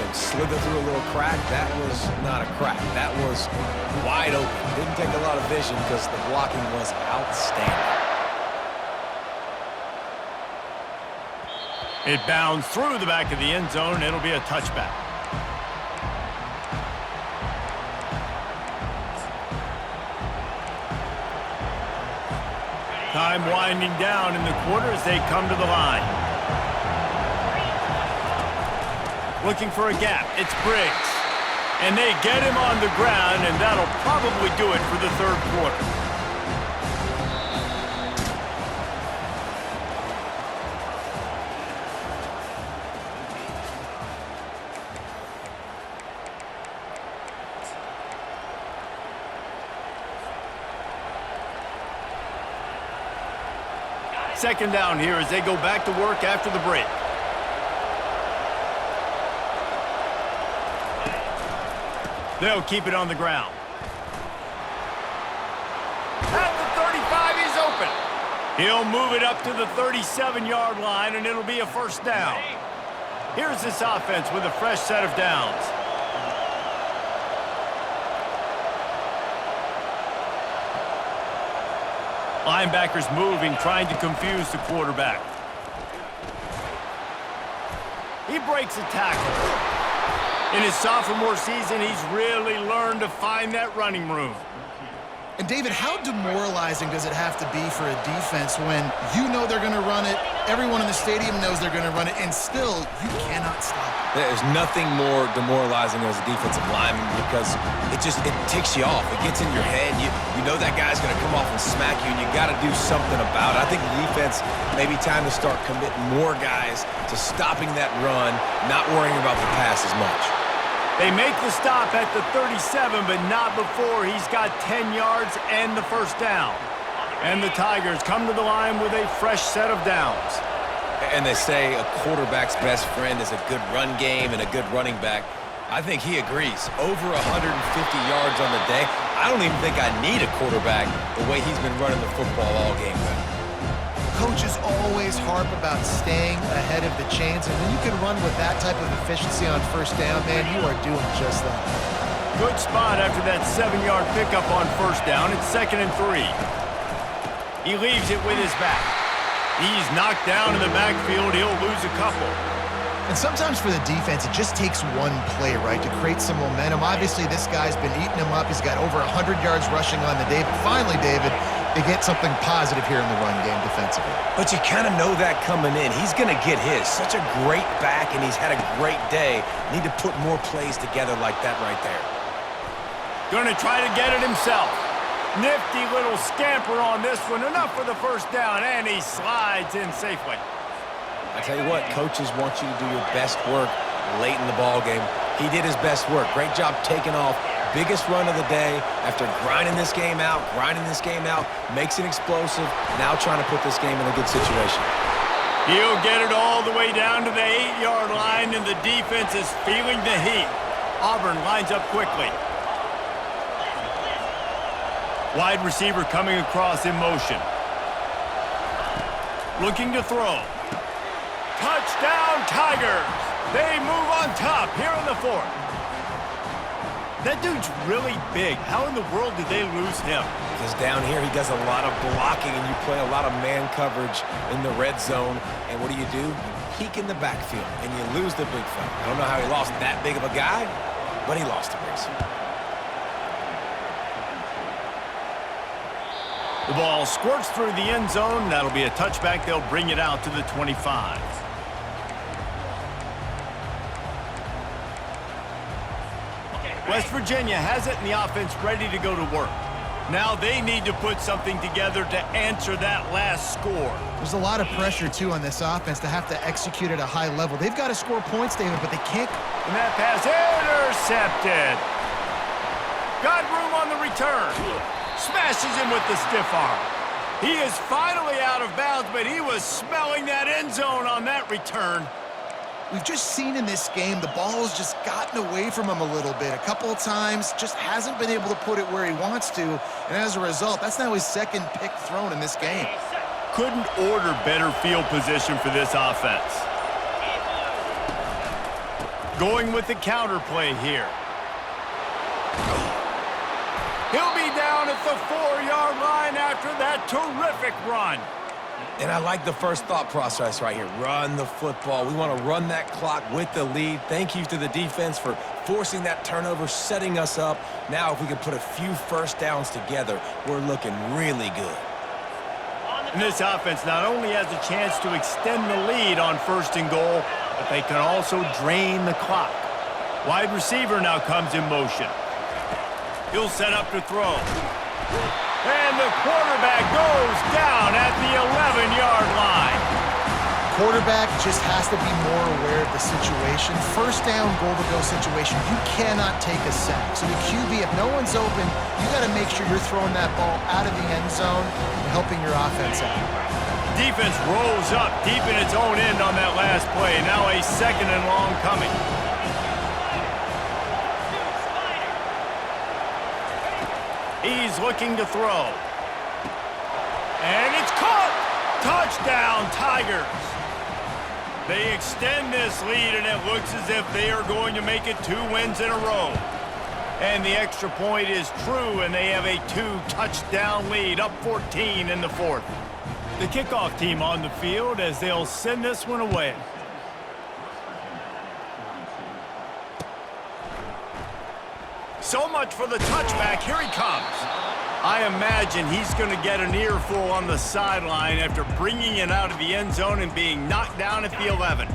Speaker 2: and slither through a little crack. That was not a crack. That was wide open. Didn't take a lot of vision because the blocking was outstanding.
Speaker 1: It bounds through the back of the end zone. It'll be a touchback. Time winding down in the quarter as they come to the line. Looking for a gap. It's Briggs. And they get him on the ground, and that'll probably do it for the 3rd quarter. Second down here as they go back to work after the break. They'll keep it on the ground. At the 35, he's open. He'll move it up to the 37-yard line, and it'll be a 1st down. Here's this offense with a fresh set of downs. Linebackers moving, trying to confuse the quarterback. He breaks a tackle. In his sophomore season, he's really learned to find that running room.
Speaker 3: And, David, how demoralizing does it have to be for a defense when you know they're going to run it, everyone in the stadium knows they're going to run it, and still you cannot stop it?
Speaker 2: There's nothing more demoralizing as a defensive lineman because it ticks you off. It gets in your head. You know that guy's going to come off and smack you, and you got to do something about it. I think the defense may be time to start committing more guys to stopping that run, not worrying about the pass as much.
Speaker 1: They make the stop at the 37, but not before he's got 10 yards and the first down. And the Tigers come to the line with a fresh set of downs.
Speaker 2: And they say a quarterback's best friend is a good run game and a good running back. I think he agrees. Over 150 yards on the day. I don't even think I need a quarterback the way he's been running the football all game.
Speaker 3: Coaches always harp about staying ahead of the chains, and when you can run with that type of efficiency on first down, man, you are doing just that.
Speaker 1: Good spot after that 7-yard pickup on first down. It's 2nd and 3. He leaves it with his back. He's knocked down in the backfield. He'll lose a couple.
Speaker 3: And sometimes for the defense, it just takes one play, right, to create some momentum. Obviously, this guy's been eating him up. He's got over 100 yards rushing on the day. But finally, David, they get something positive here in the run game defensively.
Speaker 2: But you kind of know that coming in. He's going to get his. Such a great back, and he's had a great day. Need to put more plays together like that right there.
Speaker 1: Going to try to get it himself. Nifty little scamper on this one. Enough for the first down, and he slides in safely.
Speaker 2: I tell you what, coaches want you to do your best work late in the ball game. He did his best work. Great job taking off. Biggest run of the day after grinding this game out, makes it explosive. Now trying to put this game in a good situation.
Speaker 1: He'll get it all the way down to the 8-yard line, and the defense is feeling the heat. Auburn lines up quickly. Wide receiver coming across in motion. Looking to throw. Touchdown, Tigers! They move on top here in the 4th. That dude's really big. How in the world did they lose him?
Speaker 2: Because down here he does a lot of blocking, and you play a lot of man coverage in the red zone. And what do? You peek in the backfield, and you lose the big fella. I don't know how he lost that big of a guy, but he lost a race.
Speaker 1: The ball squirts through the end zone. That'll be a touchback. They'll bring it out to the 25. West Virginia has it, and the offense ready to go to work. Now they need to put something together to answer that last score.
Speaker 3: There's a lot of pressure, too, on this offense to have to execute at a high level. They've got to score points, David, but they can't.
Speaker 1: And that pass intercepted. Got room on the return. Smashes him with the stiff arm. He is finally out of bounds, but he was smelling that end zone on that return.
Speaker 3: We've just seen in this game the ball has just gotten away from him a little bit. A couple of times, just hasn't been able to put it where he wants to. And as a result, that's now his 2nd pick thrown in this game.
Speaker 1: Couldn't order better field position for this offense. Going with the counter play here. He'll be down at the 4-yard line after that terrific run.
Speaker 2: And I like the first thought process right here. Run the football. We want to run that clock with the lead. Thank you to the defense for forcing that turnover, setting us up. Now if we can put a few first downs together, we're looking really good.
Speaker 1: And this offense not only has a chance to extend the lead on 1st and goal, but they can also drain the clock. Wide receiver now comes in motion. He'll set up to throw. And the quarterback goes down at the 11-yard line.
Speaker 3: Quarterback just has to be more aware of the situation. First down, goal-to-go situation, you cannot take a sack. So the QB, if no one's open, you got to make sure you're throwing that ball out of the end zone and helping your offense out.
Speaker 1: Defense rolls up deep in its own end on that last play. Now a 2nd and long coming. He's looking to throw. And it's caught! Touchdown, Tigers! They extend this lead, and it looks as if they are going to make it 2 wins in a row. And the extra point is true, and they have a 2-touchdown lead, up 14 in the 4th. The kickoff team on the field as they'll send this one away. So much for the touchback. Here he comes. I imagine he's going to get an earful on the sideline after bringing it out of the end zone and being knocked down at the 11.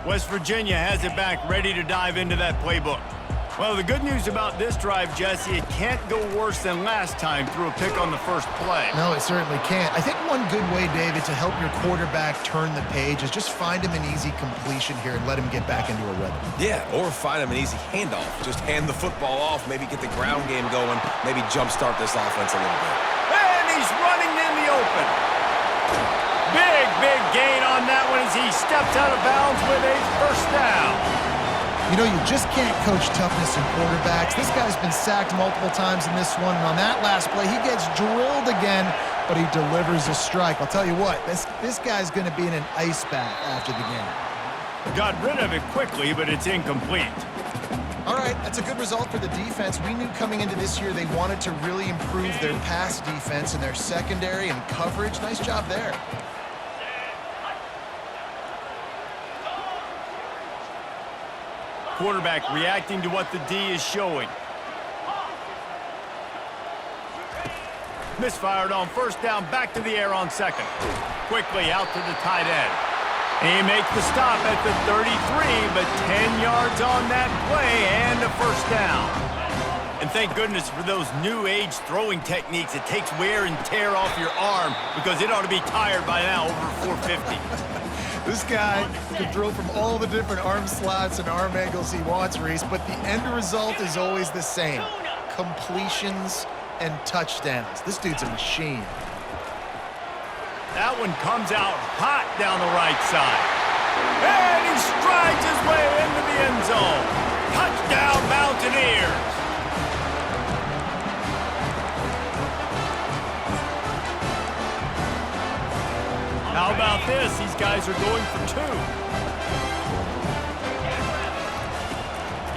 Speaker 1: West Virginia has it back, ready to dive into that playbook. Well, the good news about this drive, Jesse, it can't go worse than last time through a pick on the first play.
Speaker 3: No, it certainly can't. I think one good way, David, to help your quarterback turn the page is just find him an easy completion here and let him get back into a rhythm.
Speaker 2: Yeah, or find him an easy handoff. Just hand the football off, maybe get the ground game going, maybe jumpstart this offense a little bit.
Speaker 1: And he's running in the open. Big gain on that one as he steps out of bounds with a first down.
Speaker 3: You know, you just can't coach toughness in quarterbacks. This guy's been sacked multiple times in this one, and on that last play, he gets drilled again, but he delivers a strike. I'll tell you what, this guy's going to be in an ice bath after the game.
Speaker 1: Got rid of it quickly, but it's incomplete.
Speaker 3: All right, that's a good result for the defense. We knew coming into this year they wanted to really improve their pass defense and their secondary and coverage. Nice job there.
Speaker 1: Quarterback reacting to what the D is showing. Misfired on first down, back to the air on second. Quickly out to the tight end. He makes the stop at the 33, but 10 yards on that play and a first down. And thank goodness for those new age throwing techniques. It takes wear and tear off your arm because it ought to be tired by now over 450.
Speaker 3: This guy can throw from all the different arm slots and arm angles he wants, Reese, but the end result is always the same. Completions and touchdowns. This dude's a machine.
Speaker 1: That one comes out hot down the right side. And he strides his way into the end zone. Touchdown, Mountaineers. How about this? These guys are going for two.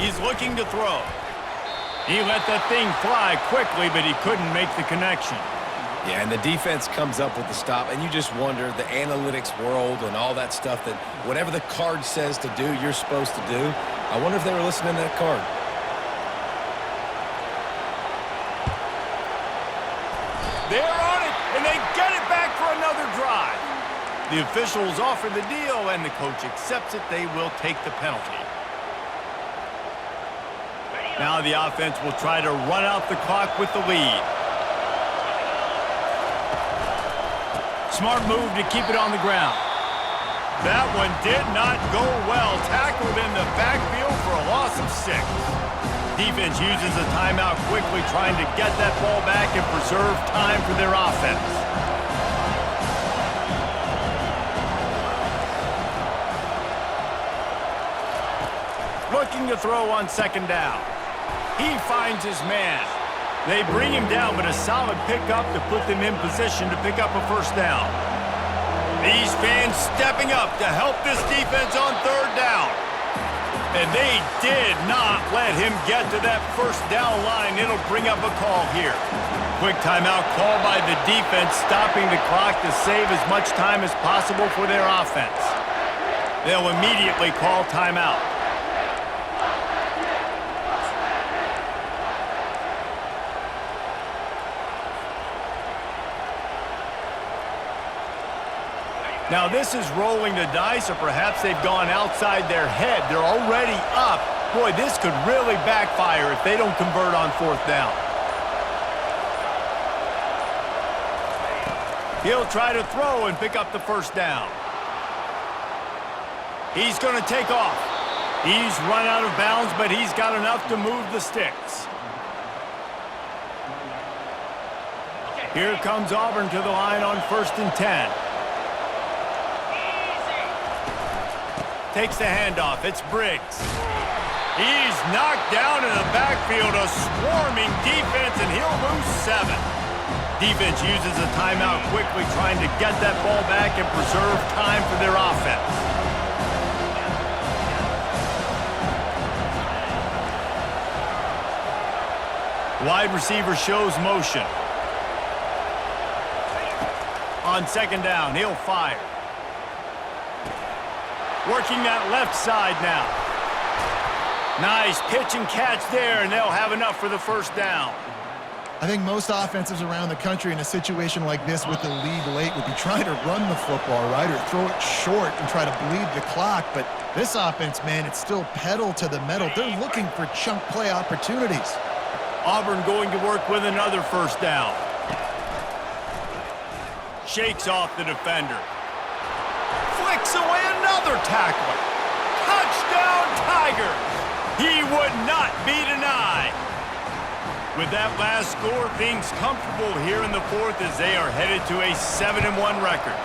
Speaker 1: He's looking to throw. He let that thing fly quickly, but he couldn't make the connection.
Speaker 2: Yeah, and the defense comes up with the stop, and you just wonder, the analytics world and all that stuff, that whatever the card says to do, you're supposed to do. I wonder if they were listening to that card.
Speaker 1: They're on it, and they get it back for another drive. The officials offer the deal, and the coach accepts it. They will take the penalty. Now the offense will try to run out the clock with the lead. Smart move to keep it on the ground. That one did not go well. Tackled in the backfield for a loss of 6. Defense uses a timeout quickly, trying to get that ball back and preserve time for their offense. Looking to throw on second down. He finds his man. They bring him down, but a solid pickup to put them in position to pick up a first down. These fans stepping up to help this defense on third down. And they did not let him get to that first down line. It'll bring up a call here. Quick timeout call by the defense, stopping the clock to save as much time as possible for their offense. They'll immediately call timeout. Now this is rolling the dice, or perhaps they've gone outside their head. They're already up. Boy, this could really backfire if they don't convert on fourth down. He'll try to throw and pick up the first down. He's going to take off. He's run out of bounds, but he's got enough to move the sticks. Here comes Auburn to the line on 1st and 10. Takes the handoff. It's Briggs. He's knocked down in the backfield. A swarming defense, and he'll lose 7. Defense uses a timeout quickly, trying to get that ball back and preserve time for their offense. Wide receiver shows motion. On second down, he'll fire. Working that left side now. Nice pitch and catch there, and they'll have enough for the first down.
Speaker 3: I think most offenses around the country in a situation like this with the lead late would be trying to run the football, right, or throw it short and try to bleed the clock. But this offense, man, it's still pedal to the metal. They're looking for chunk play opportunities.
Speaker 1: Auburn going to work with another first down. Shakes off the defender. Flicks away another tackle. Touchdown, Tigers! He would not be denied. With that last score, things comfortable here in the fourth as they are headed to a 7-1 record.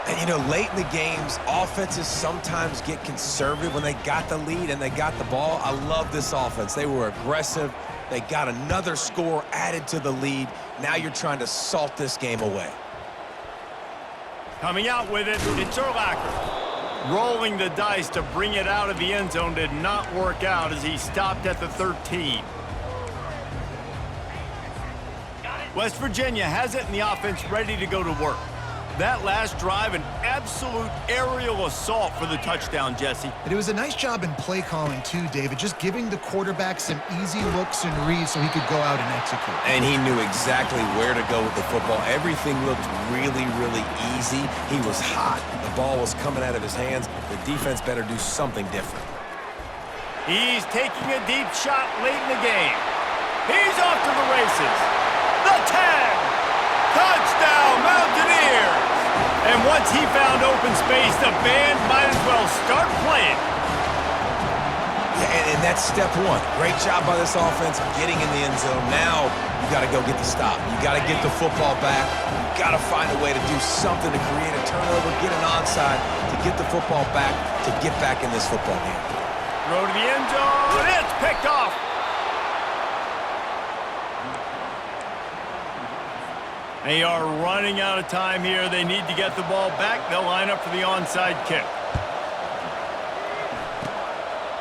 Speaker 2: And, you know, late in the games, offenses sometimes get conservative when they got the lead and they got the ball. I love this offense. They were aggressive. They got another score added to the lead. Now you're trying to salt this game away.
Speaker 1: Coming out with it, it's Urlacher. Rolling the dice to bring it out of the end zone did not work out as he stopped at the 13. West Virginia has it in the offense ready to go to work. That last drive, an absolute aerial assault for the touchdown, Jesse.
Speaker 3: But it was a nice job in play calling too, David, just giving the quarterback some easy looks and reads so he could go out and execute.
Speaker 2: And he knew exactly where to go with the football. Everything looked really, really easy. He was hot. The ball was coming out of his hands. The defense better do something different.
Speaker 1: He's taking a deep shot late in the game. He's off to the races. The 10. Touchdown, Mountaineers! And once he found open space, the band might as well start playing.
Speaker 2: Yeah, and that's step one. Great job by this offense getting in the end zone. Now you got to go get the stop. You got to get the football back. You got to find a way to do something to create a turnover, get an onside, to get the football back, to get back in this football game.
Speaker 1: Throw to the end zone. It's picked off. They are running out of time here. They need to get the ball back. They'll line up for the onside kick.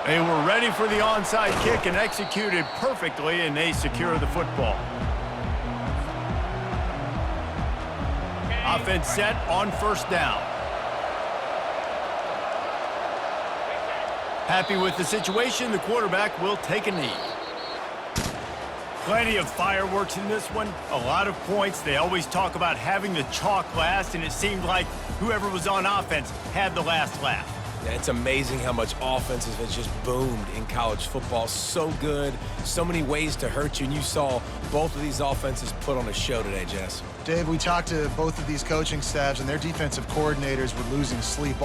Speaker 1: They were ready for the onside kick and executed perfectly, and they secure the football. Offense set on first down. Happy with the situation, the quarterback will take a knee. Plenty of fireworks in this one, a lot of points. They always talk about having the chalk last, and it seemed like whoever was on offense had the last laugh.
Speaker 2: Yeah, it's amazing how much offenses have just boomed in college football. So good, so many ways to hurt you, and you saw both of these offenses put on a show today, Jess.
Speaker 3: Dave, we talked to both of these coaching staffs, and their defensive coordinators were losing sleep